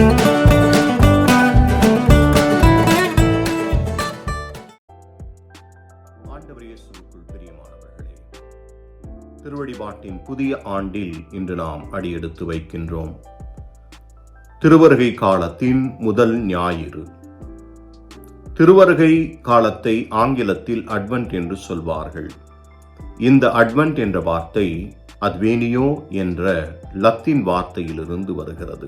ஆண்டவர் இயேசுவுக்குள் பிரியமானவர்களே, திருவழிபாட்டின் புதிய ஆண்டில் இன்று நாம் அடியெடுத்து வைக்கின்றோம். திருவருகை காலத்தின் முதல் ஞாயிறு. திருவருகை காலத்தை ஆங்கிலத்தில் அட்வென்ட் என்று சொல்வார்கள். இந்த அட்வென்ட் என்ற வார்த்தை அட்வேனியோ என்ற லத்தீன் வார்த்தையிலிருந்து வருகிறது.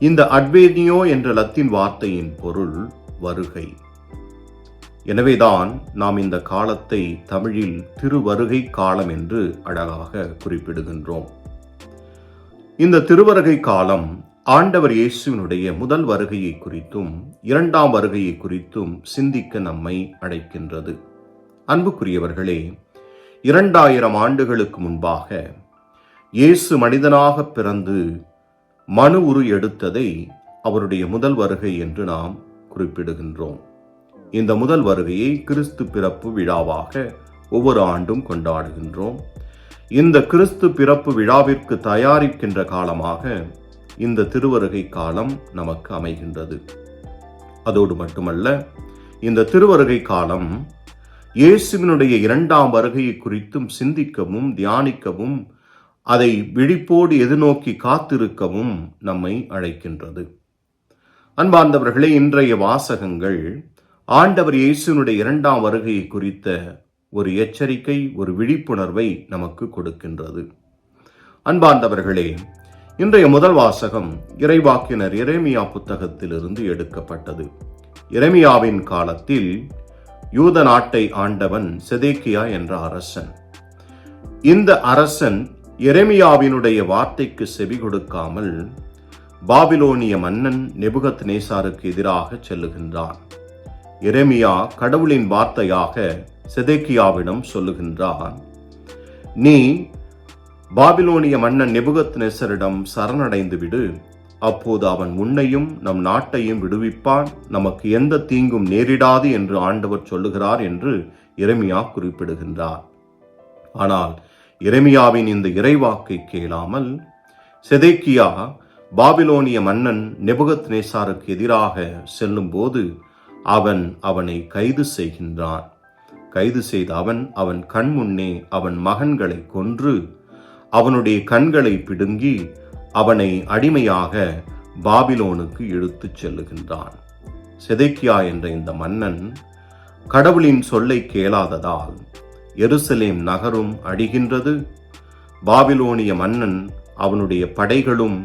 இந்த அட்வேனியோ என்ற லத்தீன் வார்த்தையின் பொருள் வருகை. எனவேதான் நாம் இந்த காலத்தை தமிழில் திருவருகை காலம் என்று அழகாக குறிப்பிடுகின்றோம். இந்த திருவருகை காலம் ஆண்டவர் இயேசுவினுடைய முதல் வருகையை குறித்தும் இரண்டாம் வருகையை குறித்தும் சிந்திக்க நம்மை அழைக்கின்றது. அன்புக்குரியவர்களே, 2000 ஆண்டுகளுக்கு முன்பாக இயேசு மனிதனாக பிறந்து மனு உரு எடுத்ததை அவருடைய முதல் வருகை என்று நாம் குறிப்பிடுகின்றோம். இந்த முதல் வருகையை கிறிஸ்து பிறப்பு விழாவாக ஒவ்வொரு ஆண்டும் கொண்டாடுகின்றோம். இந்த கிறிஸ்து பிறப்பு விழாவிற்கு தயாரிக்கின்ற காலமாக இந்த திருவருகை காலம் நமக்கு அமைகின்றது. அதோடு மட்டுமல்ல, இந்த திருவருகை காலம் இயேசுவினுடைய இரண்டாம் வருகையை குறித்தும் சிந்திக்கவும் தியானிக்கவும் அதை விழிப்போடு எதிர்நோக்கி காத்திருக்கவும் நம்மை அழைக்கின்றது. அன்பார்ந்தவர்களே, இன்றைய வாசகங்கள் ஆண்டவர் இயேசுவினுடைய இரண்டாம் வருகையை குறித்த ஒரு எச்சரிக்கை, ஒரு விழிப்புணர்வை நமக்கு கொடுக்கின்றது. அன்பார்ந்தவர்களே, இன்றைய முதல் வாசகம் இறைவாக்கினர் எரேமியா புத்தகத்திலிருந்து எடுக்கப்பட்டது. எரேமியாவின் காலத்தில் யூத நாட்டை ஆண்டவன் செதேக்கியா என்ற அரசன். இந்த அரசன் எரேமியாவினுடைய வார்த்தைக்கு செவி கொடுக்காமல் பாபிலோனிய மன்னன் நேபுகத்நேசாருக்கு எதிராக செல்லுகின்றான். எரேமியா கடவுளின் வார்த்தையாக செதேக்கியாவிடம் சொல்லுகின்றான், நீ பாபிலோனிய மன்னன் நேபுகத்நேசரிடம் சரணடைந்து விடு, அப்போது அவன் உன்னையும் நம் நாட்டையும் விடுவிப்பான், நமக்கு எந்த தீங்கும் நேரிடாது என்று ஆண்டவர் சொல்லுகிறார் என்று எரேமியா குறிப்பிடுகின்றார். ஆனால் எரேமியாவின் இந்த இறைவாக்கை கேளாமல் செதேக்கியா பாபிலோனிய மன்னன் நேபுகத்நேசாருக்கு எதிராக செல்லும் போது அவனை கைது செய்கின்றான். கைது செய்த அவன் கண் முன்னே அவன் மகன்களை கொன்று அவனுடைய கண்களை பிடுங்கி அவனை அடிமையாக பாபிலோனுக்கு இழுத்துச் செல்லுகின்றான். செதேக்கியா என்ற இந்த மன்னன் கடவுளின் சொல்லை கேளாததால் எருசலேம் நகரும் அழிகின்றது. பாபிலோனிய மன்னன் அவனுடைய படைகளும்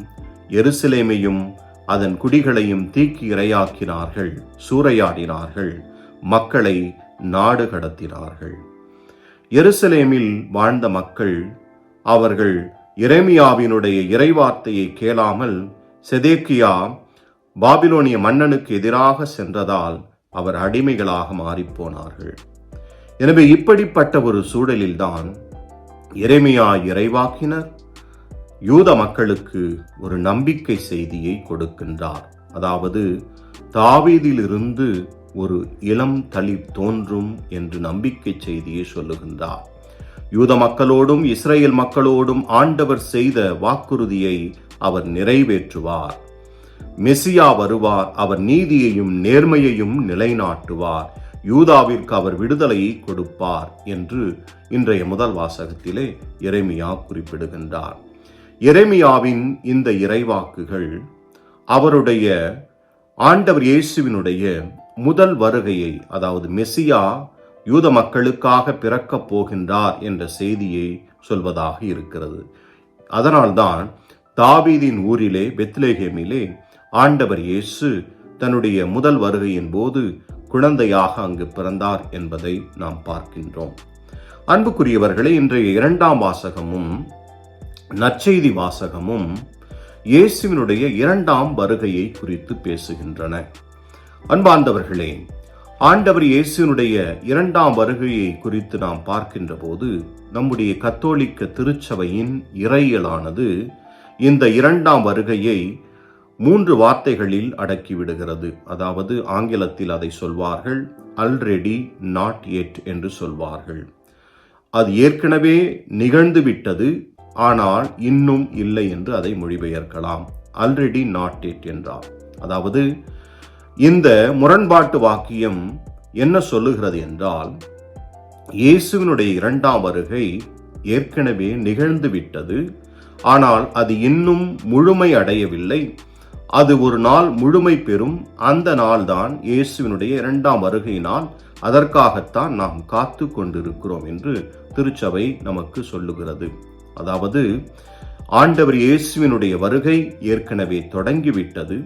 எருசலேமையும் அதன் குடிகளையும் தீக்கி இரையாக்கினார்கள், சூறையாடினார்கள், மக்களை நாடு கடத்தினார்கள். எருசலேமில் வாழ்ந்த மக்கள் அவர்கள் எரேமியாவினுடைய இறைவார்த்தையை கேளாமல் செதேக்கியா பாபிலோனிய மன்னனுக்கு எதிராக சென்றதால் அவர் அடிமைகளாக மாறிப்போனார்கள். எனவே இப்படிப்பட்ட ஒரு சூழலில்தான் எரேமியா இறைவாக்கினர் யூத மக்களுக்கு ஒரு நம்பிக்கை செய்தியை கொடுக்கின்றார். அதாவது தாவீதிலிருந்து ஒரு இளம் தளிர் தோன்றும் என்று நம்பிக்கை செய்தியை சொல்லுகின்றார். யூத மக்களோடும் இஸ்ரேல் மக்களோடும் ஆண்டவர் செய்த வாக்குறுதியை அவர் நிறைவேற்றுவார். மெசியா வருவார், அவர் நீதியையும் நேர்மையையும் நிலைநாட்டுவார், யூதாவிற்கு அவர் விடுதலையை கொடுப்பார் என்று இன்றைய முதல் வாசகத்திலே எரேமியா குறிப்பிடுகின்றார். எரேமியாவின் இந்த இறைவாக்குகள் அவருடைய ஆண்டவர் இயேசுவினுடைய முதல் வருகையை, அதாவது மெசியா யூத மக்களுக்காக பிறக்கப் போகின்றார் என்ற செய்தியை சொல்வதாக இருக்கிறது. அதனால்தான் தாவீதின் ஊரிலே பெத்லெகேமிலே ஆண்டவர் இயேசு தன்னுடைய முதல் வருகையின் போது குழந்தையாக அங்கு பிறந்தார் என்பதை நாம் பார்க்கின்றோம். அன்புக்குரியவர்களே, இன்றைய இரண்டாம் வாசகமும் நற்செய்தி வாசகமும் இயேசுவினுடைய இரண்டாம் வருகையை குறித்து பேசுகின்றன. அன்பார்ந்தவர்களே, ஆண்டவர் இயேசுவினுடைய இரண்டாம் வருகையை குறித்து நாம் பார்க்கின்ற போது நம்முடைய கத்தோலிக்க திருச்சபையின் இறையியலானது இந்த இரண்டாம் வருகையை 3 வார்த்தைகளில் அடக்கிவிடுகிறது. அதாவது ஆங்கிலத்தில் அதை சொல்வார்கள் ஆல்ரெடி, நாட் எட் என்று சொல்வார்கள். அது ஏற்கனவே நிகழ்ந்து விட்டது, ஆனால் இன்னும் இல்லை என்று அதை மொழிபெயர்க்கலாம். already not yet என்றார். அதாவது இந்த முரண்பாட்டு வாக்கியம் என்ன சொல்லுகிறது என்றால், இயேசுவினுடைய இரண்டாம் வருகை ஏற்கனவே நிகழ்ந்து விட்டது, ஆனால் அது இன்னும் முழுமை அடையவில்லை. அது ஒரு நாள் முழுமை பெறும். அந்த நாள் தான் இயேசுவினுடைய இரண்டாம் வருகை நாள். அதற்காகத்தான் நாம் காத்து கொண்டிருக்கிறோம் என்று திருச்சபை நமக்கு சொல்லுகிறது. அதாவது ஆண்டவர் இயேசுவினுடைய வருகை ஏற்கனவே தொடங்கிவிட்டது.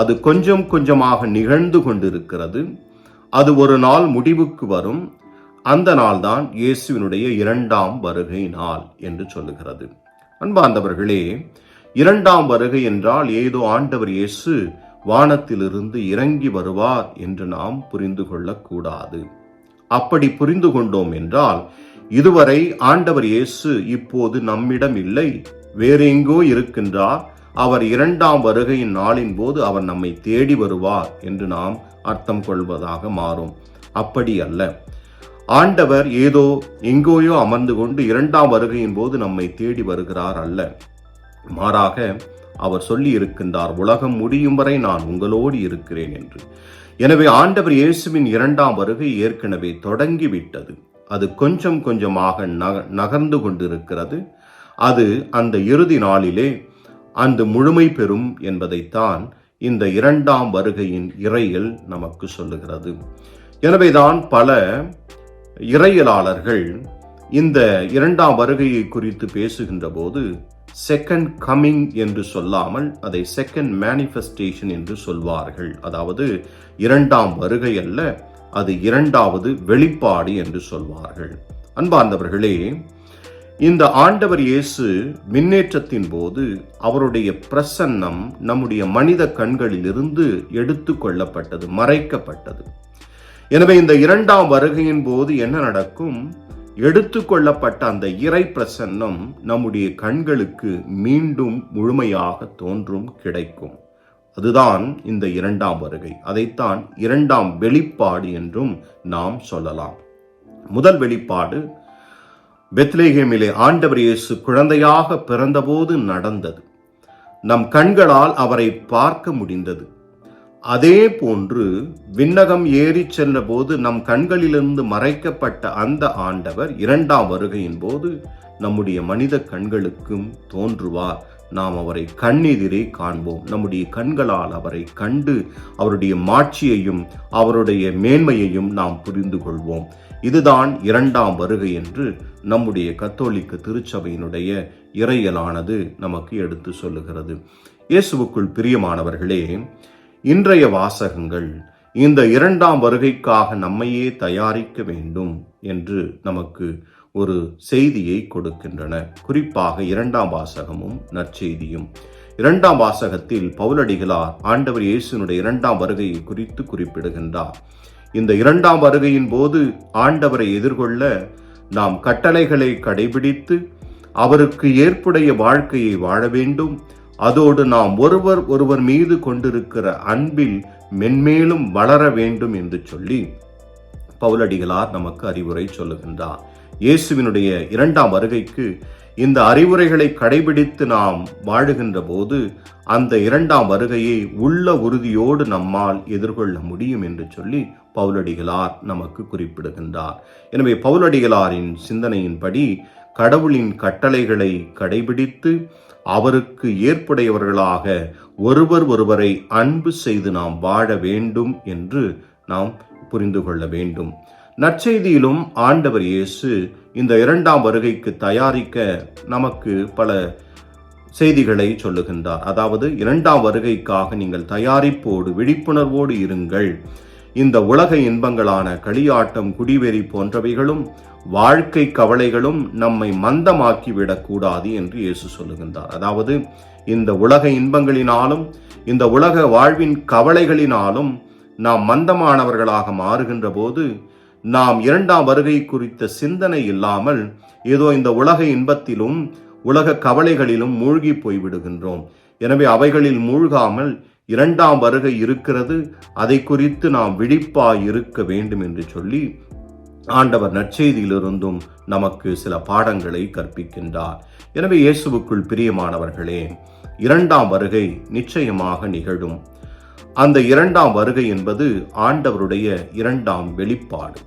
அது கொஞ்சம் கொஞ்சமாக நிகழ்ந்து கொண்டிருக்கிறது. அது ஒரு நாள் முடிவுக்கு வரும். அந்த நாள் தான் இயேசுவினுடைய இரண்டாம் வருகை நாள் என்று சொல்லுகிறது. அன்பார்ந்தவர்களே, இரண்டாம் வருகை என்றால் ஏதோ ஆண்டவர் இயேசு வானத்திலிருந்து இறங்கி வருவார் என்று நாம் புரிந்து கொள்ளக்கூடாது. அப்படி புரிந்து கொண்டோம் என்றால், இதுவரை ஆண்டவர் இயேசு இப்போது நம்மிடம் இல்லை, வேறு எங்கோ இருக்கின்றார். அவர் இரண்டாம் வருகையின் நாளின் போது அவர் நம்மை தேடி வருவார் என்று நாம் அர்த்தம் கொள்வதாக மாறும். அப்படி அல்ல. ஆண்டவர் ஏதோ எங்கோயோ அமர்ந்து கொண்டு இரண்டாம் வருகையின் போது நம்மை தேடி வருகிறார் அல்ல. மாறாக அவர் சொல்லி இருக்கின்றார், உலகம் முடியும் வரை நான் உங்களோடு இருக்கிறேன் என்று. எனவே ஆண்டவர் இயேசுவின் இரண்டாம் வருகை ஏற்கனவே தொடங்கிவிட்டது. அது கொஞ்சம் கொஞ்சமாக நகர்ந்து கொண்டிருக்கிறது. அது அந்த இறுதி நாளிலே அந்த முழுமை பெறும் என்பதைத்தான் இந்த இரண்டாம் வருகையின் இறையியல் நமக்கு சொல்லுகிறது. எனவேதான் பல இறையியலாளர்கள் இந்த இரண்டாம் வருகையை குறித்து பேசுகின்ற போது செகண்ட் கமிங் என்று சொல்லாமல் அதை செகண்ட் மேனிஃபெஸ்டேஷன் என்று சொல்வார்கள். அதாவது இரண்டாம் வருகை அல்ல, அது இரண்டாவது வெளிப்பாடு என்று சொல்வார்கள். அன்பார்ந்தவர்களே, இந்த ஆண்டவர் இயேசு மின்னேற்றத்தின் போது அவருடைய பிரசன்னம் நம்முடைய மனித கண்களிலிருந்து எடுத்து கொள்ளப்பட்டது, மறைக்கப்பட்டது. எனவே இந்த இரண்டாம் வருகையின் போது என்ன நடக்கும்? எடுத்துக்கொள்ளப்பட்ட அந்த இறை பிரசன்னம் நம்முடைய கண்களுக்கு மீண்டும் முழுமையாக தோன்றும், கிடைக்கும். அதுதான் இந்த இரண்டாம் வருகை. அதைத்தான் இரண்டாம் வெளிப்பாடு என்றும் நாம் சொல்லலாம். முதல் வெளிப்பாடு பெத்லெகேமிலே ஆண்டவர் இயேசு குழந்தையாக பிறந்தபோது நடந்தது. நம் கண்களால் அவரை பார்க்க முடிந்தது. அதே போன்று விண்ணகம் ஏறி சென்ற போது நம் கண்களிலிருந்து மறைக்கப்பட்ட அந்த ஆண்டவர் இரண்டாம் வருகையின் போது நம்முடைய மனித கண்களுக்கும் தோன்றுவார். நாம் அவரை கண்ணெதிரே காண்போம். நம்முடைய கண்களால் அவரை கண்டு அவருடைய மாட்சியையும் அவருடைய மேன்மையையும் நாம் புரிந்து கொள்வோம். இதுதான் இரண்டாம் வருகை என்று நம்முடைய கத்தோலிக்க திருச்சபையினுடைய இறையியலானது நமக்கு எடுத்து சொல்லுகிறது. இயேசுவுக்குள் பிரியமானவர்களே, இன்றைய வாசகங்கள் இந்த இரண்டாம் வருகைக்காக நம்மையே தயாரிக்க வேண்டும் என்று நமக்கு ஒரு செய்தியை கொடுக்கின்றன. குறிப்பாக இரண்டாம் வாசகமும் நற்செய்தியும். இரண்டாம் வாசகத்தில் பவுலடிகளார் ஆண்டவர் இயேசுனுடைய இரண்டாம் வருகையை குறித்து குறிப்பிடுகின்றார். இந்த இரண்டாம் வருகையின் போது ஆண்டவரை எதிர்கொள்ள நாம் கட்டளைகளை கடைபிடித்து அவருக்கு ஏற்புடைய வாழ்க்கையை வாழ வேண்டும். அதோடு நாம் ஒருவர் மீது கொண்டிருக்கிற அன்பில் மென்மேலும் வளர வேண்டும் என்று சொல்லி பவுலடிகளார் நமக்கு அறிவுரை சொல்லுகின்றார். இயேசுவினுடைய இரண்டாம் வருகைக்கு இந்த அறிவுரைகளை கடைபிடித்து நாம் வாழுகின்ற போது அந்த இரண்டாம் வருகையை உள்ள உறுதியோடு நம்மால் எதிர்கொள்ள முடியும் என்று சொல்லி பவுலடிகளார் நமக்கு குறிப்பிடுகின்றார். எனவே பவுலடிகளாரின் சிந்தனையின்படி கடவுளின் கட்டளைகளை கடைபிடித்து அவருக்கு ஏற்புடையவர்களாக ஒருவரை அன்பு செய்து நாம் வாழ வேண்டும் என்று நாம் புரிந்து கொள்ள வேண்டும். நற்செய்தியிலும் ஆண்டவர் இயேசு இந்த இரண்டாம் வருகைக்கு தயாரிக்க நமக்கு பல செய்திகளை சொல்லுகின்றார். அதாவது இரண்டாம் வருகைக்காக நீங்கள் தயாரிப்போடு விழிப்புணர்வோடு இருங்கள். இந்த உலக இன்பங்களான களியாட்டம், குடிவெறி போன்றவைகளும் வாழ்க்கை கவலைகளும் நம்மை மந்தமாக்கிவிடக் கூடாது என்று இயேசு சொல்லுகின்றார். அதாவது இந்த உலக இன்பங்களினாலும் இந்த உலக வாழ்வின் கவலைகளினாலும் நாம் மந்தமானவர்களாக மாறுகின்ற போது நாம் இரண்டாம் வருகை குறித்த சிந்தனை இல்லாமல் ஏதோ இந்த உலக இன்பத்திலும் உலக கவலைகளிலும் மூழ்கி போய்விடுகின்றோம். எனவே அவைகளில் மூழ்காமல் இரண்டாம் வருகை இருக்கிறது, அதை குறித்து நாம் விழிப்பாய் இருக்க வேண்டும் என்று சொல்லி ஆண்டவர் நற்செய்தியிலிருந்தும் நமக்கு சில பாடங்களை கற்பிக்கின்றார். எனவே இயேசுவுக்குள் பிரியமானவர்களே, இரண்டாம் வருகை நிச்சயமாக நிகழும். அந்த இரண்டாம் வருகை என்பது ஆண்டவருடைய இரண்டாம் வெளிப்பாடு.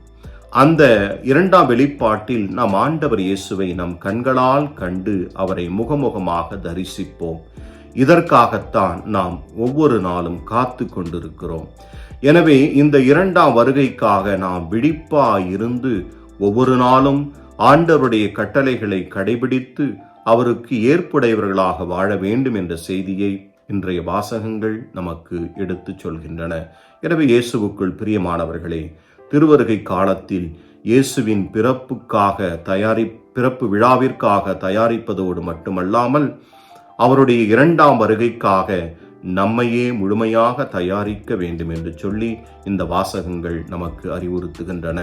அந்த இரண்டாம் வெளிப்பாட்டில் நாம் ஆண்டவர் இயேசுவை நம் கண்களால் கண்டு அவரை முகமுகமாக தரிசிப்போம். இதற்காகத்தான் நாம் ஒவ்வொரு நாளும் காத்து கொண்டிருக்கிறோம். எனவே இந்த இரண்டாம் வருகைக்காக நாம் விழிப்பாயிருந்து ஒவ்வொரு நாளும் ஆண்டவருடைய கட்டளைகளை கடைபிடித்து அவருக்கு ஏற்புடையவர்களாக வாழ வேண்டும் என்ற செய்தியை இன்றைய வாசகங்கள் நமக்கு எடுத்துச் சொல்கின்றன. எனவே இயேசுவுக்குள் பிரியமானவர்களே, திருவருகை காலத்தில் இயேசுவின் பிறப்பு விழாவிற்காக தயாரிப்பதோடு மட்டுமல்லாமல் அவருடைய இரண்டாம் வருகைக்காக நம்மையே முழுமையாக தயாரிக்க வேண்டும் என்று சொல்லி இந்த வாசகங்கள் நமக்கு அறிவுறுத்துகின்றன.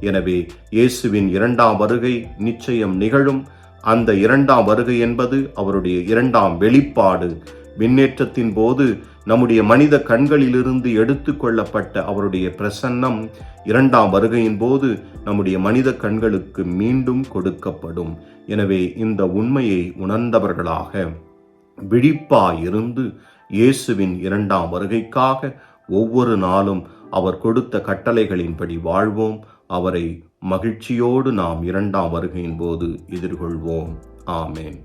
எனவே இயேசுவின் இரண்டாம் வருகை நிச்சயம் நிகழும். அந்த இரண்டாம் வருகை என்பது அவருடைய இரண்டாம் வெளிப்பாடு. விண்ணேற்றத்தின் போது நம்முடைய மனித கண்களிலிருந்து எடுத்து கொள்ளப்பட்ட அவருடைய பிரசன்னம் இரண்டாம் வருகையின் போது நம்முடைய மனித கண்களுக்கு மீண்டும் கொடுக்கப்படும். எனவே இந்த உண்மையை உணர்ந்தவர்களாக விழிப்பாயிருந்து இயேசுவின் இரண்டாம் வருகைக்காக ஒவ்வொரு நாளும் அவர் கொடுத்த கட்டளைகளின்படி வாழ்வோம். அவரை மகிழ்ச்சியோடு நாம் இரண்டாம் வருகையின் போது எதிர்கொள்வோம். ஆமேன்.